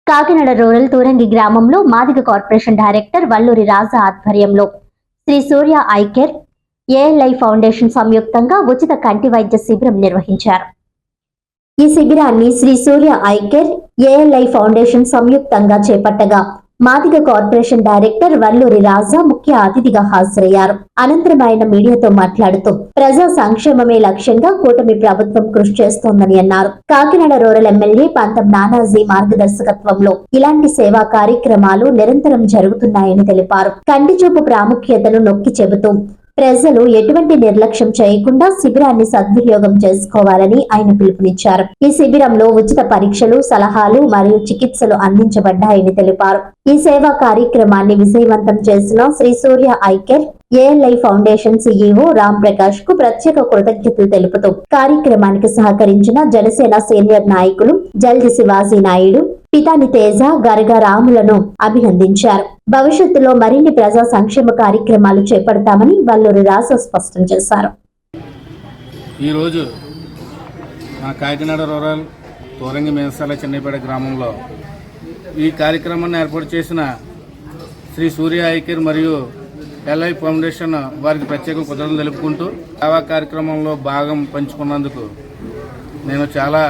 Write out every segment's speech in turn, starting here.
Kakinada rural Turangi గ్రామంలో Madiga corporation director Valluri రాజా ఆధ్వర్యంలో Shri Surya eye care ALI foundation సంయుక్తంగా ఉచిత కంటి వైద్య శిబిరం నిర్వహించారు. ఈ శిబిరాన్ని Shri Surya eye care ALI foundation సంయుక్తంగా చేపట్టగా మాదిగ కార్పొరేషన్ డైరెక్టర్ వల్లూరి రాజా ముఖ్య అతిథిగా హాజరయ్యారు. అనంతరం ఆయన మీడియాతో మాట్లాడుతూ ప్రజా సంక్షేమమే లక్ష్యంగా కూటమి ప్రభుత్వం కృషి చేస్తోందని అన్నారు. కాకినాడ రూరల్ ఎమ్మెల్యే పంతం నానాజీ మార్గదర్శకత్వంలో ఇలాంటి సేవా కార్యక్రమాలు నిరంతరం జరుగుతున్నాయని తెలిపారు. కంటి చూపు ప్రాముఖ్యతను నొక్కి చెబుతూ ప్రజలు ఎటువంటి నిర్లక్ష్యం చేయకుండా శిబిరాన్ని సద్వినియోగం చేసుకోవాలని ఆయన పిలుపునిచ్చారు. ఈ శిబిరంలో ఉచిత పరీక్షలు, సలహాలు మరియు చికిత్సలు అందించబడ్డాయని తెలిపారు. ఈ సేవా కార్యక్రమాన్ని విజయవంతం చేసిన Sri Surya eye care ALI foundation CEO Ram Prakash కు ప్రత్యేక కృతజ్ఞతలు తెలుపుతూ కార్యక్రమానికి సహకరించిన జనసేన సీనియర్ నాయకులు జల్ది శివాజీ నాయుడు, పితాని తేజ, గరగ రాములను అభినందించారు. భవిష్యత్తులో మరిన్ని ప్రజా సంక్షేమ కార్యక్రమాలు చేపడతామని వల్లూరి రాజా స్పష్టం చేశారు. ఈరోజు మన కాకినాడ రూరల్ తూరంగి మేసాల చెన్నైపేట గ్రామంలో ఈ కార్యక్రమాన్ని ఏర్పాటు చేసిన శ్రీ సూర్య ఐ కేర్ మరియు ఎల్ఐ ఫౌండేషన్ వారికి ప్రత్యేక కృతజ్ఞతలు తెలుపుకుంటూ సేవా కార్యక్రమంలో భాగం పంచుకున్నందుకు నేను చాలా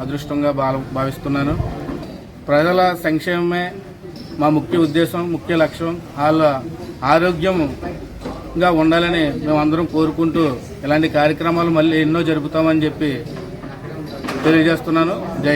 అదృష్టంగా భావిస్తున్నాను. ప్రజల సంక్షేమమే మా ముఖ్య ఉద్దేశం, ముఖ్య లక్ష్యం. వాళ్ళ ఆరోగ్యంగా ఉండాలని మేమందరం కోరుకుంటూ ఇలాంటి కార్యక్రమాలు మళ్ళీ ఎన్నో జరుపుతామని చెప్పి తెలియజేస్తున్నాను. జై హింద్.